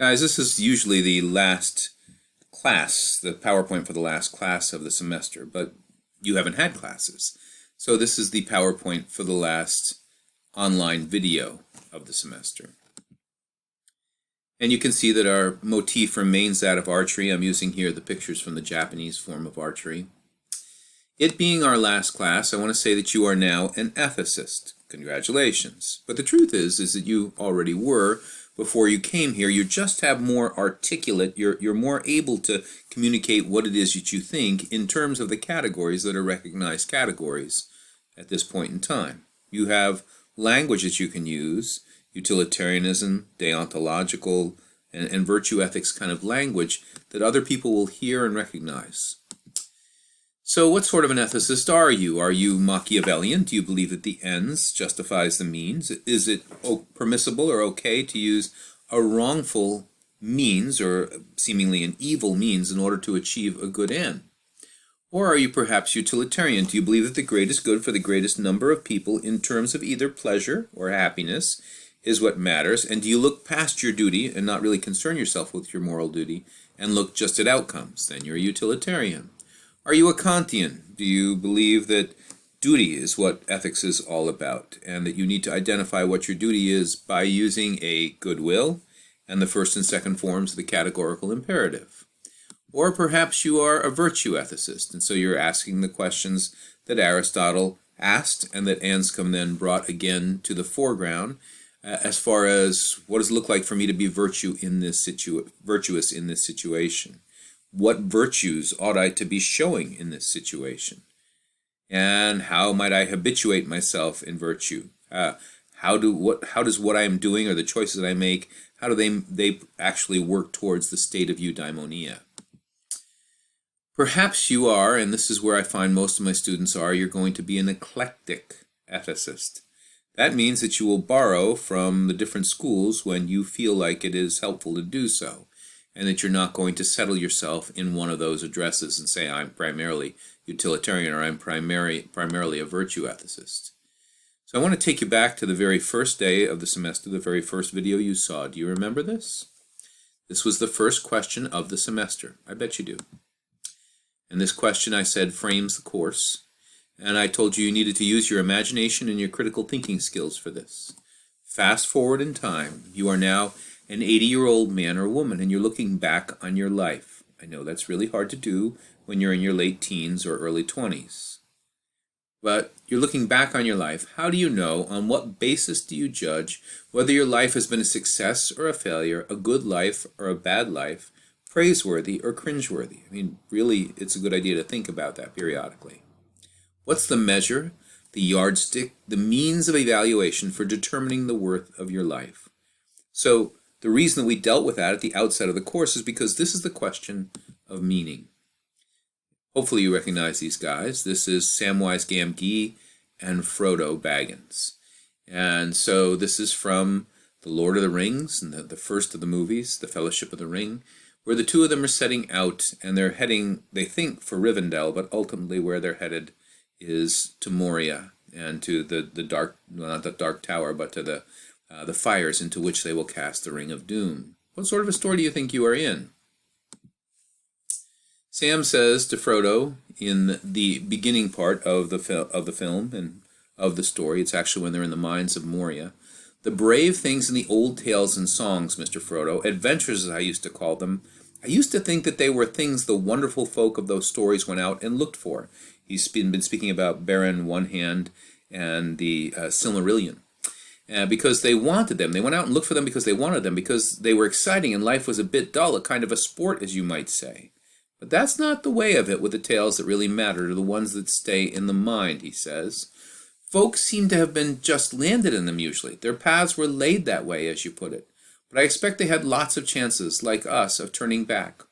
Guys, this is usually the last class, the PowerPoint for the last class of the semester, but you haven't had classes. So this is the PowerPoint for the last online video of the semester. And you can see that our motif remains that of archery. I'm using here the pictures from the Japanese form of archery. It being our last class, I want to say that you are now an ethicist. Congratulations. But the truth is that you already were before you came here. You just have more articulate, you're more able to communicate what it is that you think in terms of the categories that are recognized categories at this point in time. You have language that you can use, utilitarianism, deontological, and virtue ethics kind of language that other people will hear and recognize. So what sort of an ethicist are you? Are you Machiavellian? Do you believe that the ends justifies the means? Is it permissible or okay to use a wrongful means or seemingly an evil means in order to achieve a good end? Or are you perhaps utilitarian? Do you believe that the greatest good for the greatest number of people in terms of either pleasure or happiness is what matters? And do you look past your duty and not really concern yourself with your moral duty and look just at outcomes? Then you're a utilitarian. Are you a Kantian? Do you believe that duty is what ethics is all about, and that you need to identify what your duty is by using a goodwill and the first and second forms of the categorical imperative? Or perhaps you are a virtue ethicist, and so you're asking the questions that Aristotle asked and that Anscombe then brought again to the foreground as far as what does it look like for me to be virtuous in this situation? What virtues ought I to be showing in this situation? And how might I habituate myself in virtue? How does what I am doing or the choices that I make, how do they actually work towards the state of eudaimonia? Perhaps you are, and this is where I find most of my students are, you're going to be an eclectic ethicist. That means that you will borrow from the different schools when you feel like it is helpful to do so, and that you're not going to settle yourself in one of those addresses and say, I'm primarily utilitarian or I'm primarily a virtue ethicist. So I want to take you back to the very first day of the semester, the very first video you saw. Do you remember this? This was the first question of the semester. I bet you do. And this question, I said, frames the course. And I told you needed to use your imagination and your critical thinking skills for this. Fast forward in time. You are now an 80-year-old man or woman, and you're looking back on your life. I know that's really hard to do when you're in your late teens or early 20s. But you're looking back on your life. How do you know, on what basis do you judge whether your life has been a success or a failure, a good life or a bad life, praiseworthy or cringeworthy? I mean, really, it's a good idea to think about that periodically. What's the measure, the yardstick, the means of evaluation for determining the worth of your life? So the reason that we dealt with that at the outset of the course is because this is the question of meaning. Hopefully you recognize these guys. This is Samwise Gamgee and Frodo Baggins. And so this is from The Lord of the Rings, and the first of the movies, The Fellowship of the Ring, where the two of them are setting out, and they're heading, they think, for Rivendell, but ultimately where they're headed is to Moria and to the dark, well, not the Dark Tower, but to the fires into which they will cast the Ring of Doom. What sort of a story do you think you are in? Sam says to Frodo in the beginning part of the film and of the story, it's actually when they're in the mines of Moria, the brave things in the old tales and songs, Mr. Frodo, adventures as I used to call them, I used to think that they were things the wonderful folk of those stories went out and looked for. He's been speaking about Beren One Hand and the Silmarillion. Because they wanted them. They went out and looked for them because they wanted them, because they were exciting and life was a bit dull, a kind of a sport, as you might say. But that's not the way of it with the tales that really matter, or the ones that stay in the mind, he says. Folks seem to have been just landed in them usually. Their paths were laid that way, as you put it. But I expect they had lots of chances, like us, of turning back.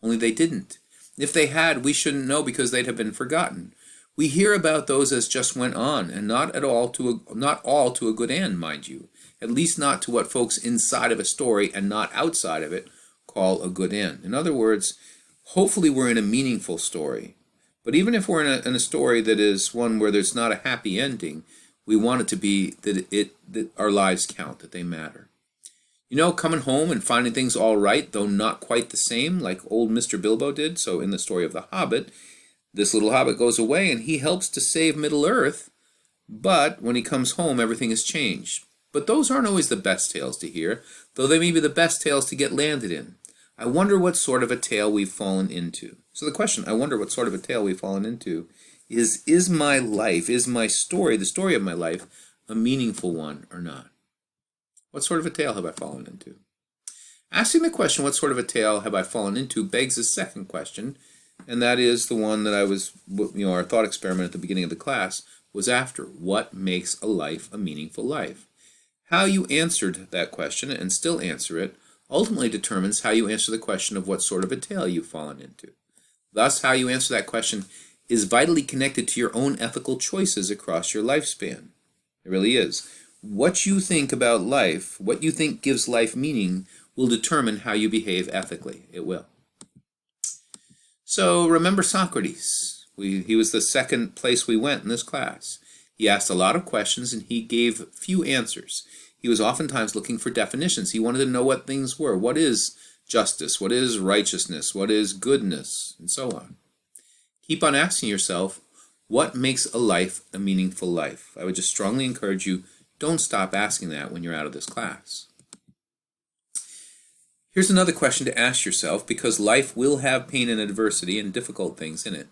Only they didn't. If they had, we shouldn't know because they'd have been forgotten. We hear about those as just went on, and not all to a good end, mind you. At least not to what folks inside of a story and not outside of it call a good end. In other words, hopefully we're in a meaningful story. But even if we're in a story that is one where there's not a happy ending, we want it to be that our lives count, that they matter. You know, coming home and finding things all right, though not quite the same, like old Mr. Bilbo did. So in the story of the Hobbit, this little hobbit goes away and he helps to save Middle-earth, but when he comes home, everything has changed. But those aren't always the best tales to hear, though they may be the best tales to get landed in. I wonder what sort of a tale we've fallen into. So the question, I wonder what sort of a tale we've fallen into, is my life, is my story, the story of my life, a meaningful one or not? What sort of a tale have I fallen into? Asking the question, what sort of a tale have I fallen into, begs a second question, and that is the one that I was, our thought experiment at the beginning of the class was after. What makes a life a meaningful life? How you answered that question, and still answer it, ultimately determines how you answer the question of what sort of a tale you've fallen into. Thus, how you answer that question is vitally connected to your own ethical choices across your lifespan. It really is. What you think about life, what you think gives life meaning, will determine how you behave ethically. It will. So remember Socrates. He was the second place we went in this class. He asked a lot of questions and he gave few answers. He was oftentimes looking for definitions. He wanted to know what things were. What is justice? What is righteousness? What is goodness? And so on. Keep on asking yourself, what makes a life a meaningful life? I would just strongly encourage you, don't stop asking that when you're out of this class. Here's another question to ask yourself, because life will have pain and adversity and difficult things in it.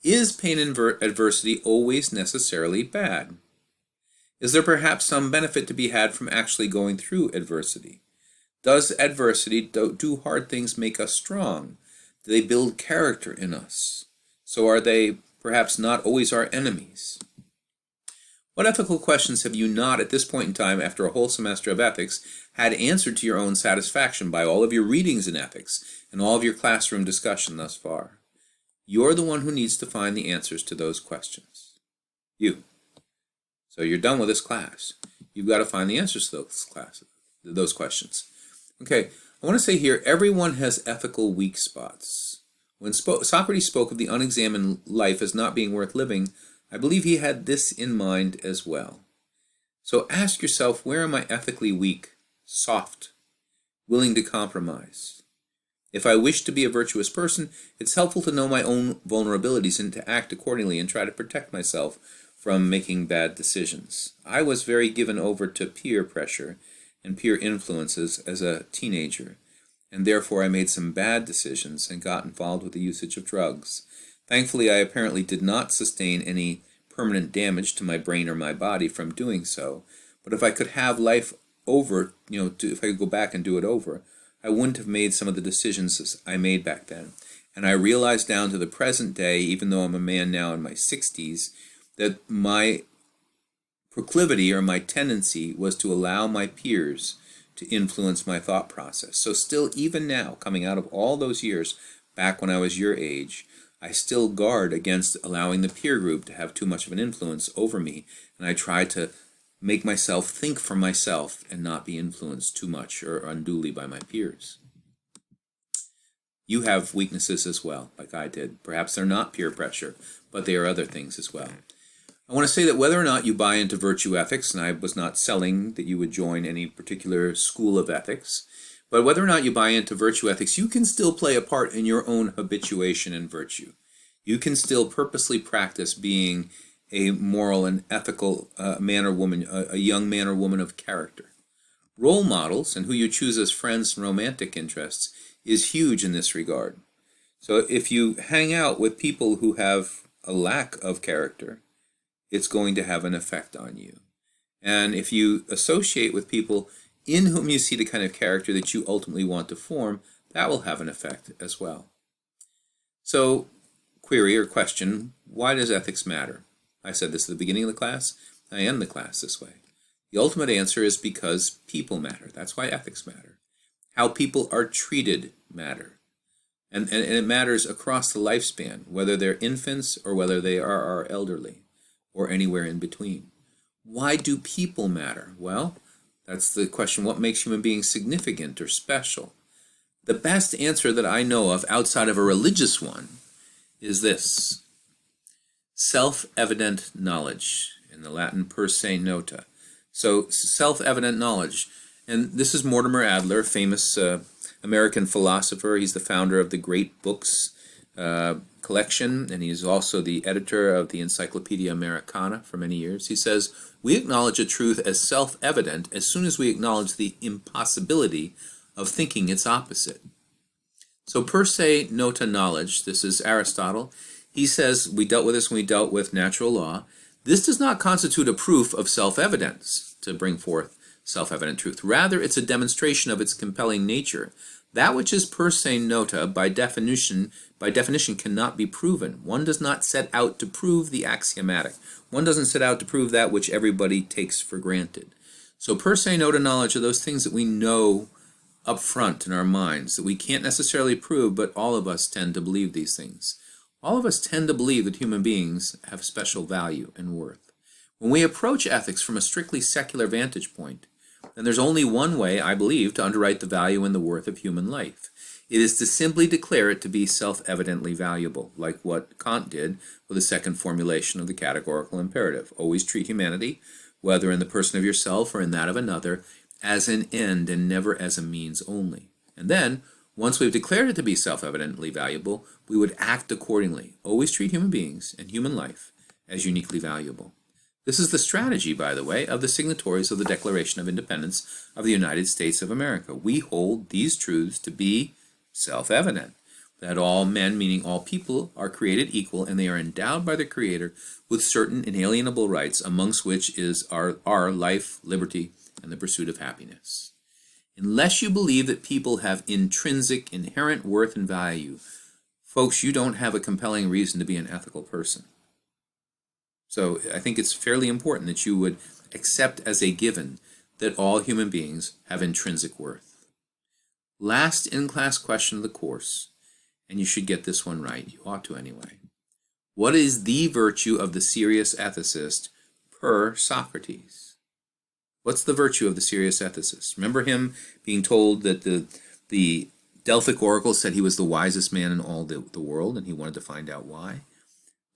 Is pain and adversity always necessarily bad? Is there perhaps some benefit to be had from actually going through adversity? Does adversity, do hard things make us strong? Do they build character in us? So are they perhaps not always our enemies? What ethical questions have you not, at this point in time, after a whole semester of ethics, had answered to your own satisfaction by all of your readings in ethics and all of your classroom discussion thus far? You're the one who needs to find the answers to those questions. You. So you're done with this class. You've got to find the answers to those questions. Okay, I want to say here, everyone has ethical weak spots. When Socrates spoke of the unexamined life as not being worth living, I believe he had this in mind as well. So ask yourself, where am I ethically weak, soft, willing to compromise? If I wish to be a virtuous person, it's helpful to know my own vulnerabilities and to act accordingly and try to protect myself from making bad decisions. I was very given over to peer pressure and peer influences as a teenager, and therefore I made some bad decisions and got involved with the usage of drugs. Thankfully, I apparently did not sustain any permanent damage to my brain or my body from doing so, but if I could have life over, if I could go back and do it over, I wouldn't have made some of the decisions I made back then. And I realized down to the present day, even though I'm a man now in my 60s, that my proclivity or my tendency was to allow my peers to influence my thought process. So still, even now, coming out of all those years back when I was your age, I still guard against allowing the peer group to have too much of an influence over me, and I try to make myself think for myself and not be influenced too much or unduly by my peers. You have weaknesses as well, like I did. Perhaps they're not peer pressure, but they are other things as well. I want to say that whether or not you buy into virtue ethics, and I was not selling that you would join any particular school of ethics, but whether or not you buy into virtue ethics, you can still play a part in your own habituation in virtue. You can still purposely practice being a moral and ethical man or woman, a young man or woman of character. Role models and who you choose as friends and romantic interests is huge in this regard. So if you hang out with people who have a lack of character, it's going to have an effect on you. And if you associate with people in whom you see the kind of character that you ultimately want to form, that will have an effect as well. So, query or question, why does ethics matter? I said this at the beginning of the class. I end the class this way. The ultimate answer is because people matter. That's why ethics matter. How people are treated matter. And it matters across the lifespan, whether they're infants or whether they are our elderly, or anywhere in between. Why do people matter? Well, that's the question, what makes human beings significant or special? The best answer that I know of outside of a religious one is this: self-evident knowledge, in the Latin per se nota. So self-evident knowledge. And this is Mortimer Adler, famous American philosopher. He's the founder of the Great Books collection, and he's also the editor of the Encyclopedia Americana for many years. He says, "We acknowledge a truth as self-evident as soon as we acknowledge the impossibility of thinking its opposite." So per se nota knowledge, this is Aristotle. He says, we dealt with this when we dealt with natural law. This does not constitute a proof of self-evidence to bring forth self-evident truth. Rather, it's a demonstration of its compelling nature. That which is per se nota, by definition, cannot be proven. One does not set out to prove the axiomatic. One doesn't set out to prove that which everybody takes for granted. So per se nota knowledge are those things that we know up front in our minds, that we can't necessarily prove, but all of us tend to believe these things. All of us tend to believe that human beings have special value and worth. When we approach ethics from a strictly secular vantage point, then there's only one way, I believe, to underwrite the value and the worth of human life. It is to simply declare it to be self-evidently valuable, like what Kant did with the second formulation of the categorical imperative. Always treat humanity, whether in the person of yourself or in that of another, as an end and never as a means only. And then, once we've declared it to be self-evidently valuable, we would act accordingly. Always treat human beings and human life as uniquely valuable. This is the strategy, by the way, of the signatories of the Declaration of Independence of the United States of America. We hold these truths to be self-evident, that all men, meaning all people, are created equal, and they are endowed by their Creator with certain inalienable rights, amongst which is our life, liberty, and the pursuit of happiness. Unless you believe that people have intrinsic, inherent worth and value, folks, you don't have a compelling reason to be an ethical person. So I think it's fairly important that you would accept as a given that all human beings have intrinsic worth. Last in-class question of the course, and you should get this one right. You ought to anyway. What is the virtue of the serious ethicist per Socrates? What's the virtue of the serious ethicist? Remember him being told that the Delphic oracle said he was the wisest man in all the world, and he wanted to find out why?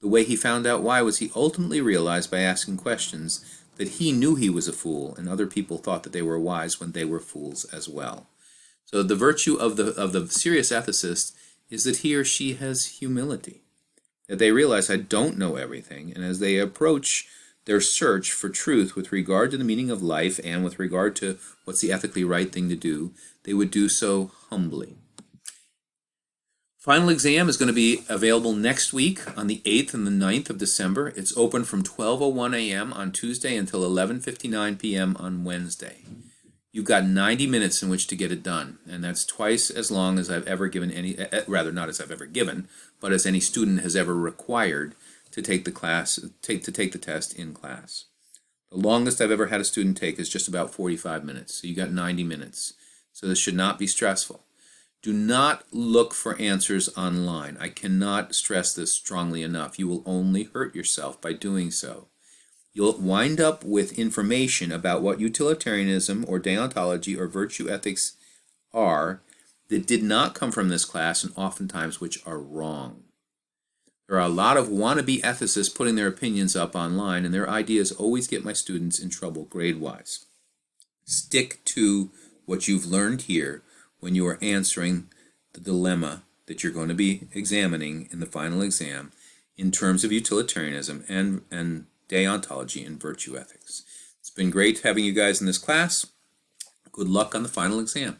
The way he found out why was he ultimately realized by asking questions that he knew he was a fool, and other people thought that they were wise when they were fools as well. So the virtue of the serious ethicist is that he or she has humility, that they realize I don't know everything, and as they approach their search for truth with regard to the meaning of life and with regard to what's the ethically right thing to do, they would do so humbly. Final exam is going to be available next week on the 8th and the 9th of December. It's open from 12:01 a.m. on Tuesday until 11:59 p.m. on Wednesday. You've got 90 minutes in which to get it done, and that's twice as long as I've ever given rather not as I've ever given, but as any student has ever required to take the test in class. The longest I've ever had a student take is just about 45 minutes. So you got 90 minutes. So this should not be stressful. Do not look for answers online. I cannot stress this strongly enough. You will only hurt yourself by doing so. You'll wind up with information about what utilitarianism or deontology or virtue ethics are that did not come from this class and oftentimes which are wrong. There are a lot of wannabe ethicists putting their opinions up online, and their ideas always get my students in trouble grade-wise. Stick to what you've learned here when you are answering the dilemma that you're going to be examining in the final exam in terms of utilitarianism and deontology and virtue ethics. It's been great having you guys in this class. Good luck on the final exam.